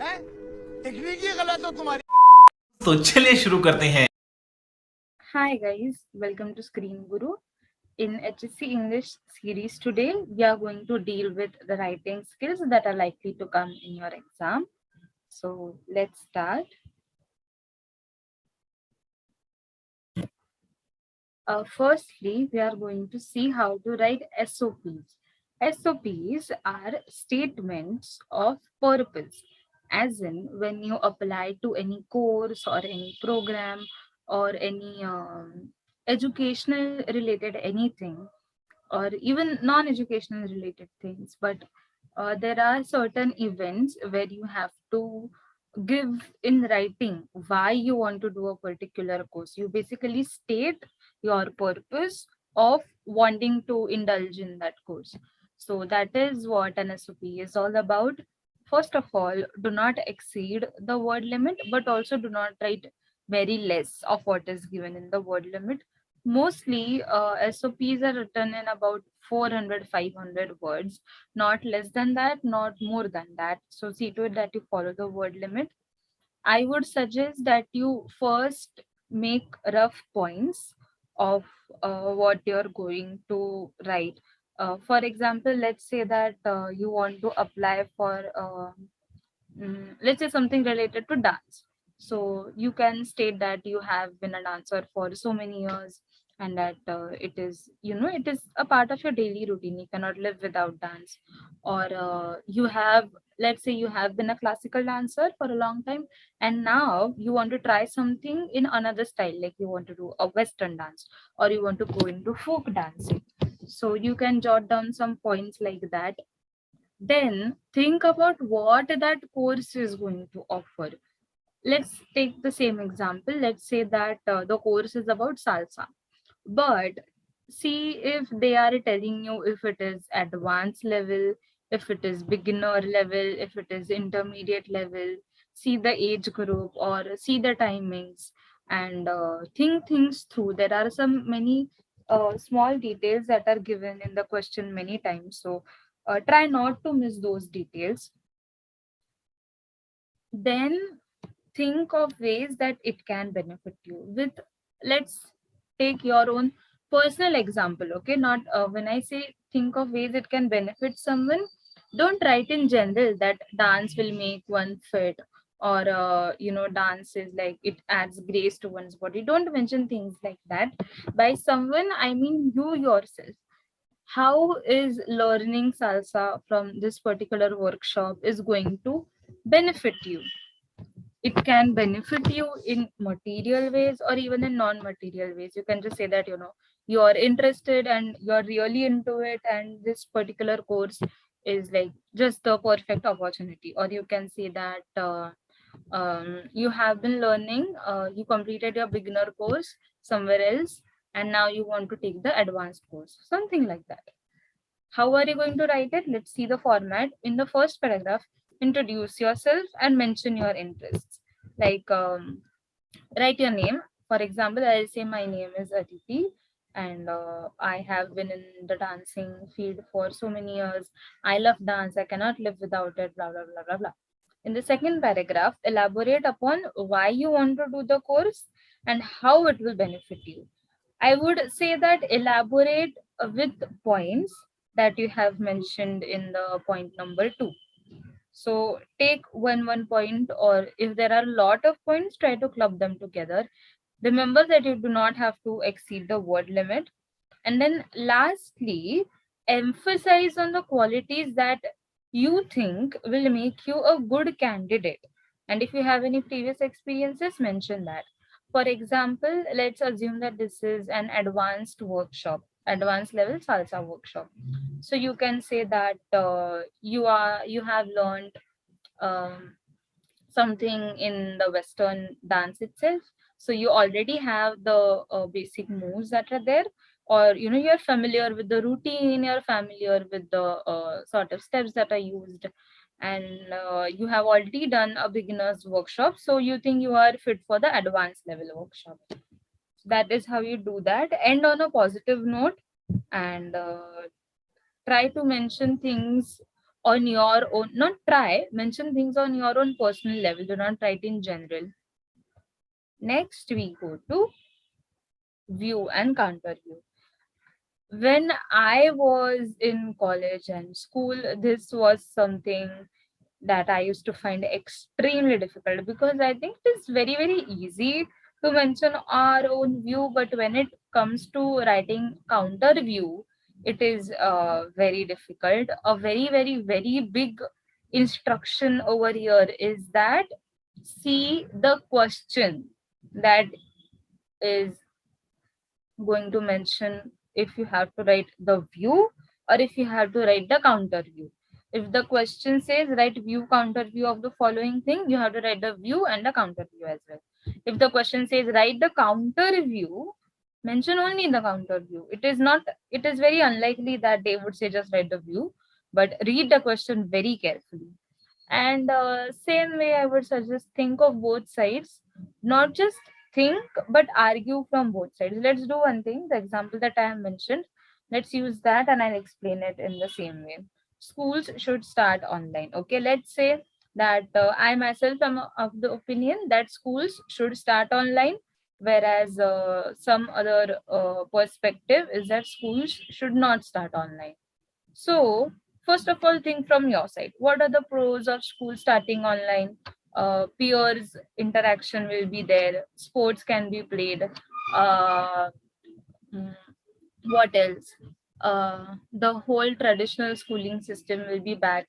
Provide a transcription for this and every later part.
Technique गलत हो तुम्हारी। तो चलिए शुरू करते हैं। Hi guys, welcome to Screen Guru. In HSC English series today, we are going to deal with the writing skills that are likely to come in your exam. So let's start. Firstly, we are going to see how to write SOPs. SOPs are statements of purpose, as in when you apply to any course or any program or any educational related anything, or even non-educational related things, but there are certain events where you have to give in writing why you want to do a particular course. You basically state your purpose of wanting to indulge in that course. So that is what an SOP is all about. First of all, do not exceed the word limit, but also do not write very less of what is given in the word limit. Mostly SOPs are written in about 400, 500 words, not less than that, not more than that. So see to it that you follow the word limit. I would suggest that you first make rough points of what you're going to write. For example, let's say that you want to apply for let's say something related to dance. So you can state that you have been a dancer for so many years, and that it is, it is a part of your daily routine. You cannot live without dance. Or you have, let's say you have been a classical dancer for a long time, and now you want to try something in another style, like you want to do a western dance, or you want to go into folk dancing. So you can jot down some points like that. Then think about what that course is going to offer. Let's take the same example. Let's say that the course is about salsa, but see if they are telling you if it is advanced level, if it is beginner level, if it is intermediate level. See the age group or see the timings, and think things through. There are some many small details that are given in the question many times, so try not to miss those details. Then think of ways that it can benefit you with, let's take your own personal example. Okay, not when I say think of ways it can benefit someone, don't write in general that dance will make one fit, or dance is like it adds grace to one's body. Don't mention things like that. By someone I mean you yourself. How is learning salsa from this particular workshop is going to benefit you? It can benefit you in material ways or even in non-material ways. You can just say that you are interested and you're really into it, and this particular course is like just the perfect opportunity. Or you can say that you have been learning, you completed your beginner course somewhere else, and now you want to take the advanced course, something like that. How are you going to write it? Let's see the format. In the first paragraph, introduce yourself and mention your interests. Like write your name. For example, I'll say my name is Aditi, and I have been in the dancing field for so many years. I love dance. I cannot live without it. Blah blah blah blah blah. In the second paragraph, elaborate upon why you want to do the course and how it will benefit you. I would say that elaborate with points that you have mentioned in the point number 2. So take one point, or if there are a lot of points, try to club them together. Remember that you do not have to exceed the word limit. And then lastly, emphasize on the qualities that you think will make you a good candidate. And if you have any previous experiences, mention that. For example, let's assume that this is an advanced workshop, advanced level salsa workshop. So you can say that you have learned um, something in the Western dance itself. So you already have the basic moves that are there, or you're familiar with the routine, you're familiar with the sort of steps that are used, and you have already done a beginner's workshop. So you think you are fit for the advanced level workshop. That is how you do that. End on a positive note, and try to mention things on your own, not try, mention things on your own personal level. Do not write in general. Next, we go to view and counter view. When I was in college and school, this was something that I used to find extremely difficult, because I think it is very, very easy to mention our own view, but when it comes to writing counter view, it is very difficult. A very, very, very big instruction over here is that see the question that is going to mention if you have to write the view or if you have to write the counter view. If the question says write view counter view of the following thing, you have to write the view and the counter view as well. If the question says write the counter view, mention only the counter view. It is not, it is very unlikely that they would say just write the view, but read the question very carefully. And same way, I would suggest think of both sides, not just think, but argue from both sides. Let's do one thing. The example that I have mentioned, let's use that and I'll explain it in the same way. Schools should start online. Okay, let's say that I myself am of the opinion that schools should start online, whereas some other perspective is that schools should not start online. So, first of all, think from your side. What are the pros of school starting online? Peers interaction will be there. Sports can be played. Uh, mm, what else? The whole traditional schooling system will be back.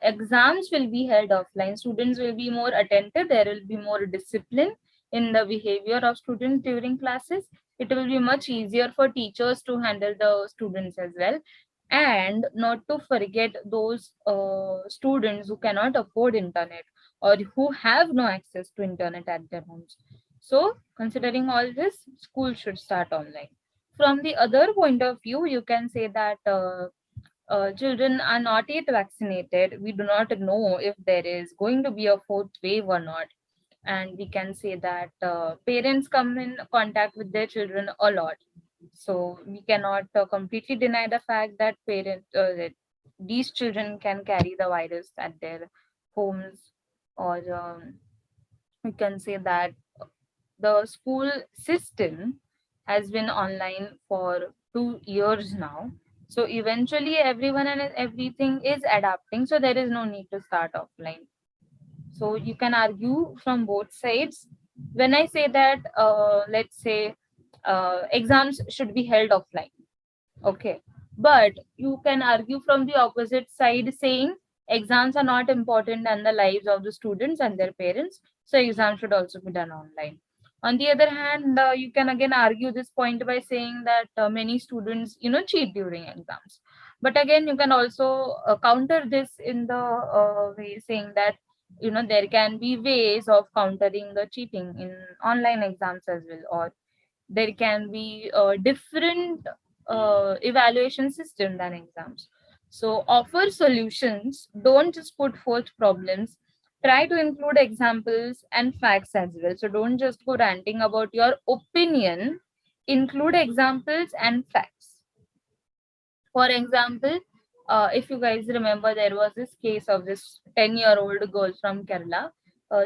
Exams will be held offline. Students will be more attentive. There will be more discipline in the behavior of students during classes. It will be much easier for teachers to handle the students as well. And not to forget those students who cannot afford internet or who have no access to internet at their homes. So, considering all this, school should start online. From the other point of view, you can say that children are not yet vaccinated. We do not know if there is going to be a fourth wave or not. And we can say that parents come in contact with their children a lot. So we cannot completely deny the fact that that these children can carry the virus at their homes, or we can say that the school system has been online for 2 years now. So eventually everyone and everything is adapting. So there is no need to start offline. So you can argue from both sides. When I say that, let's say exams should be held offline. Okay. But you can argue from the opposite side saying exams are not important in the lives of the students and their parents. So exams should also be done online. On the other hand, you can again argue this point by saying that many students, cheat during exams. But again, you can also counter this in the way saying that, there can be ways of countering the cheating in online exams as well, or there can be a different evaluation system than exams. So offer solutions, don't just put forth problems. Try to include examples and facts as well. So don't just go ranting about your opinion, include examples and facts. For example, if you guys remember, there was this case of this 10-year-old girl from Kerala.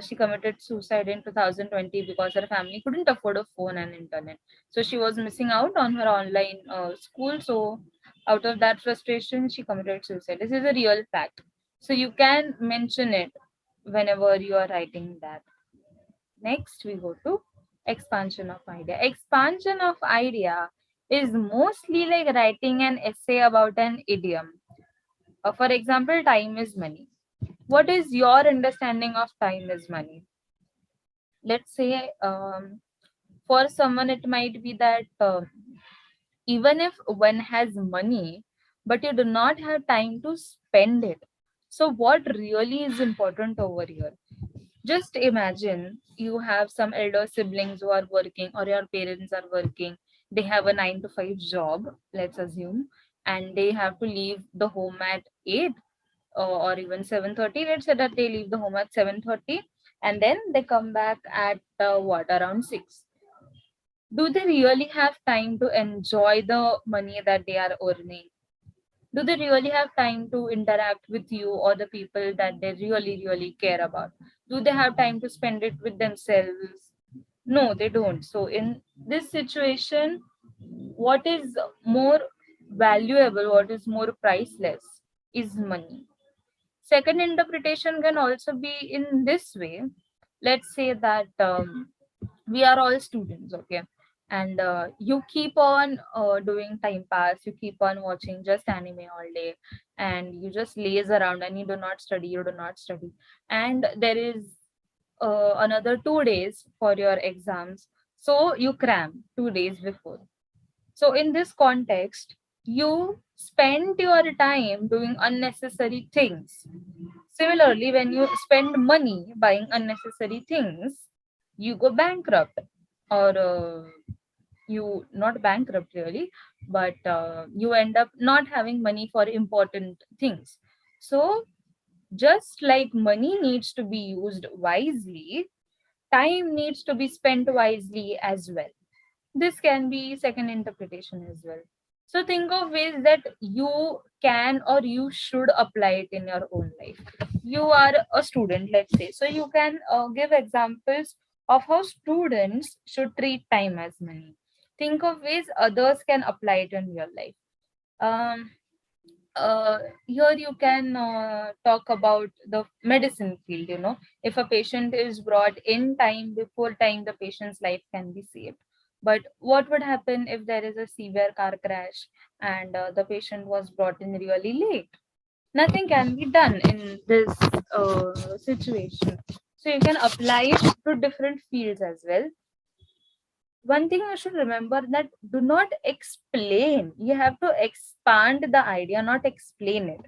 She committed suicide in 2020 because her family couldn't afford a phone and internet. So she was missing out on her online school. So out of that frustration, she committed suicide. This is a real fact. So you can mention it whenever you are writing that. Next, we go to expansion of idea. Expansion of idea is mostly like writing an essay about an idiom. For example, time is money. What is your understanding of time is money? Let's say for someone, it might be that even if one has money, but you do not have time to spend it. So, what really is important over here? Just imagine you have some elder siblings who are working, or your parents are working. They have a 9 to 5 job, let's assume, and they have to leave the home at 8 or even 7:30. Let's say that they leave the home at 7:30 and then they come back at what, around 6. Do they really have time to enjoy the money that they are earning? Do they really have time to interact with you or the people that they really care about? Do they have time to spend it with themselves? No, they don't. So in this situation, what is more valuable, what is more priceless is money. Second interpretation can also be in this way. Let's say that we are all students, okay, and you keep on doing time pass, you keep on watching just anime all day, and you just laze around and you do not study, and there is another 2 days for your exams, so you cram 2 days before. So in this context, you spend your time doing unnecessary things. Similarly, when you spend money buying unnecessary things, you go bankrupt, or you not bankrupt really, but you end up not having money for important things. So just like money needs to be used wisely, time needs to be spent wisely as well. This can be second interpretation as well. So think of ways that you can or you should apply it in your own life. You are a student, let's say, so you can give examples of how students should treat time as money. Think of ways others can apply it in real life. um, Here you can talk about the medicine field. If a patient is brought in time before time, the patient's life can be saved. But what would happen if there is a severe car crash and the patient was brought in really late? Nothing can be done in this situation. So you can apply it to different fields as well. One thing you should remember, that do not explain, you have to expand the idea, not explain it.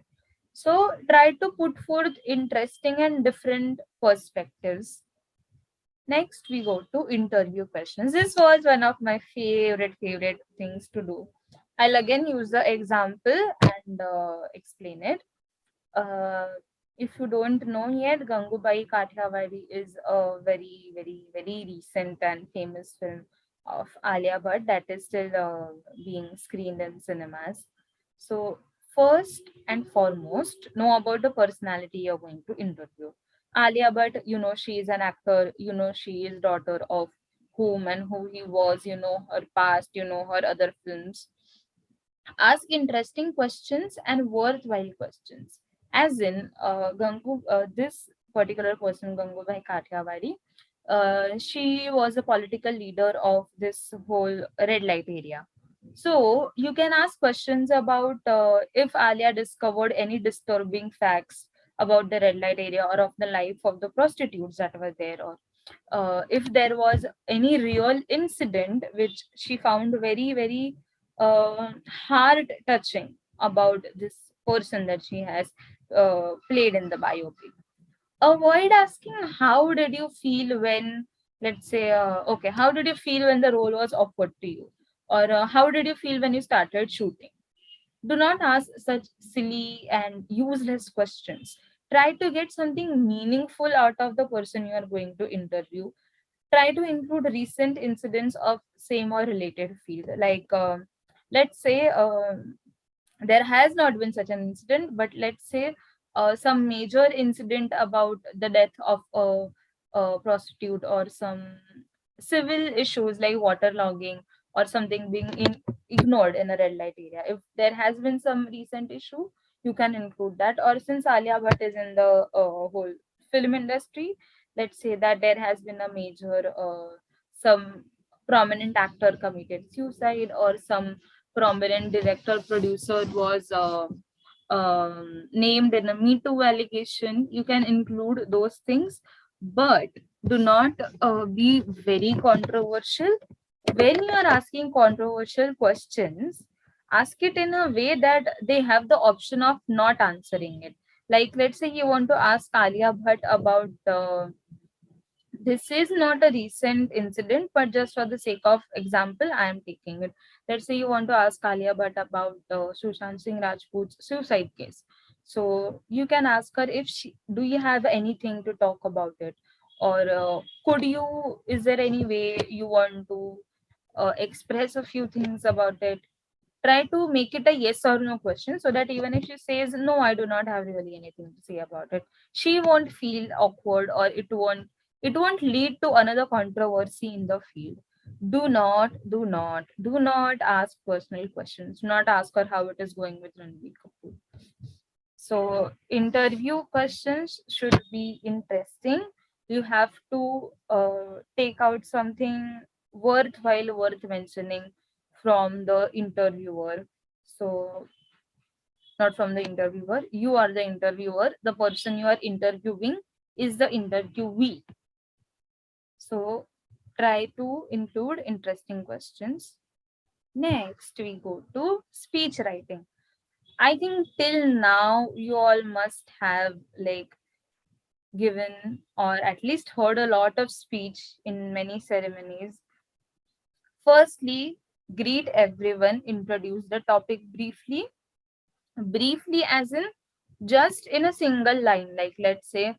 So try to put forth interesting and different perspectives. Next we go to interview questions. This was one of my favorite things to do. I'll again use the example and explain it. uh, if you don't know yet, Gangubai Kathiawadi is a very recent and famous film of Alia Bhatt that is still being screened in cinemas. So, first and foremost, know about the personality you're going to interview. Alia Bhatt, she is an actor, she is daughter of whom and who he was, her past, her other films. Ask interesting questions and worthwhile questions. As in, this particular person, Gangubai Kathiawadi, she was a political leader of this whole red light area. So you can ask questions about if Alia discovered any disturbing facts about the red light area or of the life of the prostitutes that were there, or if there was any real incident which she found very heart touching about this person that she has played in the biopic. Avoid asking how did you feel when, let's say, okay, how did you feel when the role was offered to you, or how did you feel when you started shooting? Do not ask such silly and useless questions. Try to get something meaningful out of the person you are going to interview. Try to include recent incidents of same or related field. Like, let's say, there has not been such an incident, but let's say some major incident about the death of a prostitute, or some civil issues like waterlogging, or something being ignored in a red light area. If there has been some recent issue, you can include that. Or since Alia Bhatt is in the whole film industry, let's say that there has been a major some prominent actor committed suicide, or some prominent director producer was named in a Me Too allegation. You can include those things, but do not be very controversial. When you are asking controversial questions, ask it in a way that they have the option of not answering it. Like, let's say you want to ask Alia Bhatt about this is not a recent incident, but just for the sake of example, I am taking it. Let's say you want to ask Alia Bhatt about Sushant Singh Rajput's suicide case. So you can ask her if do you have anything to talk about it, or is there any way you want to express a few things about it? try to make it a yes or no question, so that even if she says no, I do not have really anything to say about it, she won't feel awkward, or it won't lead to another controversy in the field. Do not ask personal questions. Do not ask her how it is going with Ranveer Kapoor. So interview questions should be interesting. You have to take out something worthwhile, worth mentioning from the interviewer. So not from the interviewer. You are the interviewer. The person you are interviewing is the interviewee. So try to include interesting questions. Next, we go to speech writing. I think till now you all must have like given or at least heard a lot of speech in many ceremonies. Firstly, greet everyone, introduce the topic briefly. Briefly, as in just in a single line, like let's say,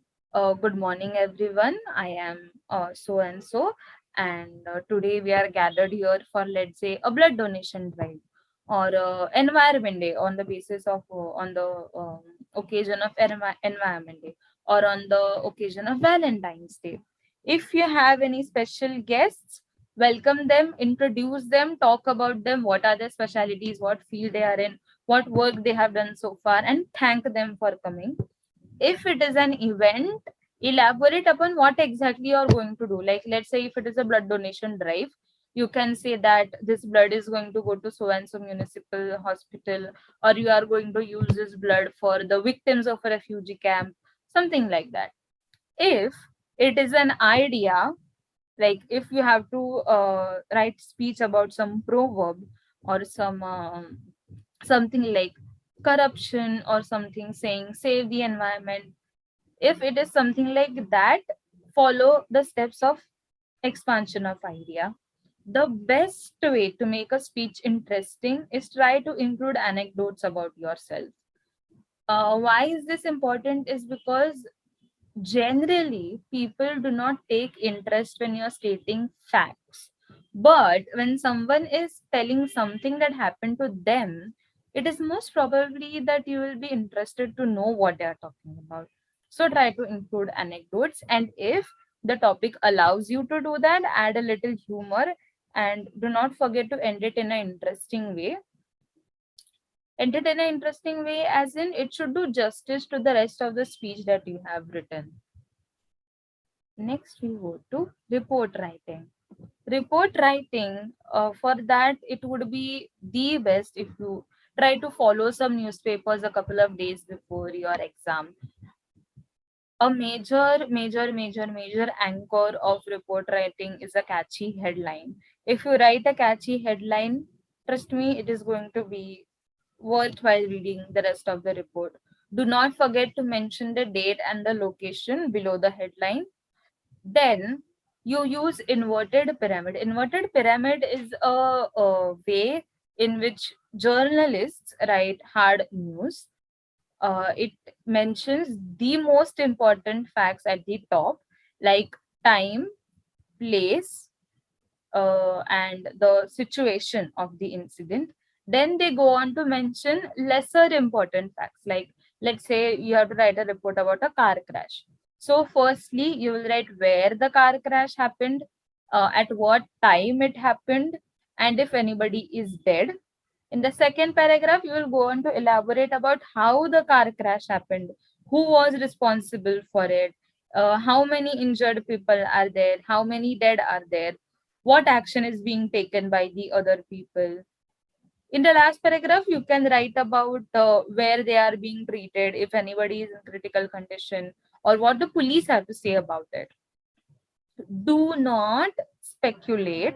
good morning, everyone. I am so and so, and today we are gathered here for, let's say, a blood donation drive or Environment Day on the basis of on the occasion of Environment Day, or on the occasion of Valentine's Day. If you have any special guests, welcome them, introduce them, talk about them, what are their specialities, what field they are in, what work they have done so far, and thank them for coming. If it is an event, elaborate upon what exactly you are going to do. Like, let's say, if it is a blood donation drive, you can say that this blood is going to go to so and so municipal hospital, or you are going to use this blood for the victims of a refugee camp, something like that. If it is an idea, like if you have to write speech about some proverb or something like corruption or something saying save the environment, if it is something like that, follow the steps of expansion of idea. The best way to make a speech interesting is try to include anecdotes about yourself. Why is this important? Is because generally people do not take interest when you're stating facts, but when someone is telling something that happened to them, it is most probably that you will be interested to know what they are talking about. So try to include anecdotes, and if the topic allows you to do that, add a little humor, and do not forget to end it in an interesting way. End it in an interesting way, as in it should do justice to the rest of the speech that you have written. Next, we go to report writing. Report writing, for that, it would be the best if you try to follow some newspapers a couple of days before your exam. A major anchor of report writing is a catchy headline. If you write a catchy headline, trust me, it is going to be worthwhile reading the rest of the report. Do not forget to mention the date and the location below the headline. Then you use inverted pyramid. Inverted pyramid is a way in which journalists write hard news. It mentions the most important facts at the top, like time, place, and the situation of the incident. Then they go on to mention lesser important facts, like let's say you have to write a report about a car crash. So, firstly, you will write where the car crash happened, at what time it happened, and if anybody is dead. In the second paragraph, you will go on to elaborate about how the car crash happened, who was responsible for it, how many injured people are there, how many dead are there, what action is being taken by the other people. In the last paragraph, you can write about where they are being treated, if anybody is in critical condition, or what the police have to say about it. Do not speculate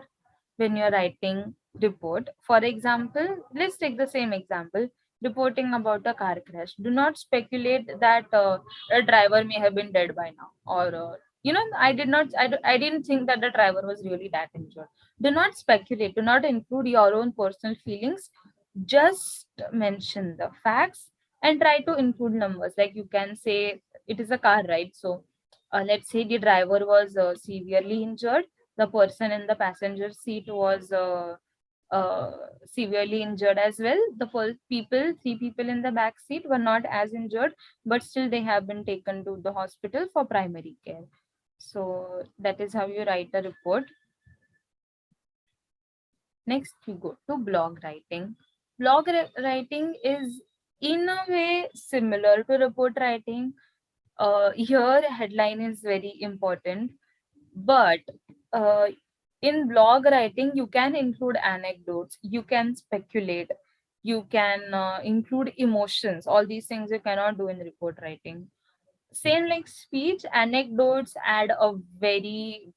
when you're writing report. For example, let's take the same example, reporting about a car crash. Do not speculate that a driver may have been dead by now, or I didn't think that the driver was really that injured. Do not speculate. Do not include your own personal feelings. Just mention the facts and try to include numbers. Like you can say it is a car, right? So let's say the driver was severely injured. The person in the passenger seat was severely injured as well. The first people, 3 people in the back seat, were not as injured, but still they have been taken to the hospital for primary care. So that is how you write a report. Next, we go to blog writing. Writing is in a way similar to report writing. Here, headline is very important, but uh, in blog writing, you can include anecdotes, you can speculate, you can include emotions. All these things you cannot do in report writing. Same like speech, anecdotes add a very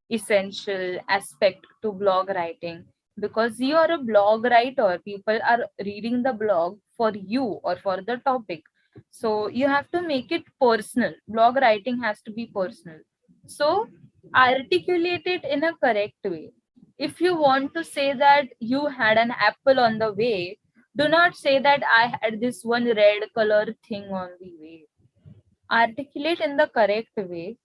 essential aspect to blog writing, because you are a blog writer, people are reading the blog for you or for the topic, so you have to make it personal. Blog writing has to be personal, so articulate it in a correct way. If you want to say that you had an apple on the way, do not say that I had this one red color thing on the way. Articulate in the correct way.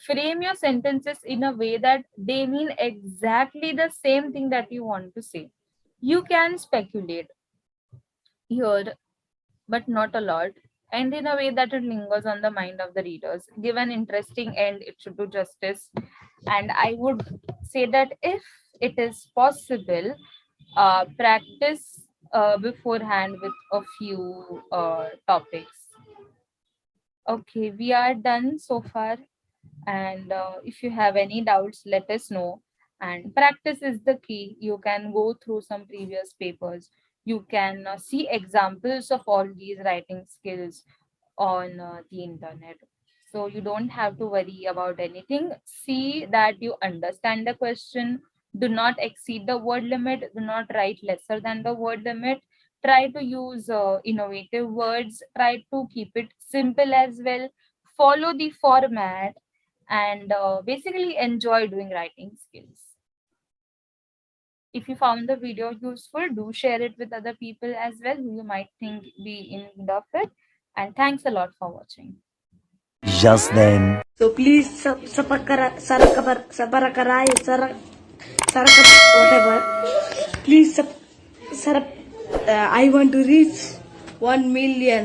Frame your sentences in a way that they mean exactly the same thing that you want to say. You can speculate here, but not a lot, and in a way that it lingers on the mind of the readers. Give an interesting end, it should do justice. And I would say that if it is possible, practice beforehand with a few topics. Okay, we are done so far. And if you have any doubts, let us know. And practice is the key. You can go through some previous papers. You can see examples of all these writing skills on the internet. So you don't have to worry about anything. See that you understand the question. Do not exceed the word limit. Do not write lesser than the word limit. Try to use innovative words. Try to keep it simple as well. Follow the format, and basically enjoy doing writing skills. If you found the video useful, do share it with other people as well who you might think be in need of it. And thanks a lot for watching. Just then. So please whatever. Please I want to reach 1 million.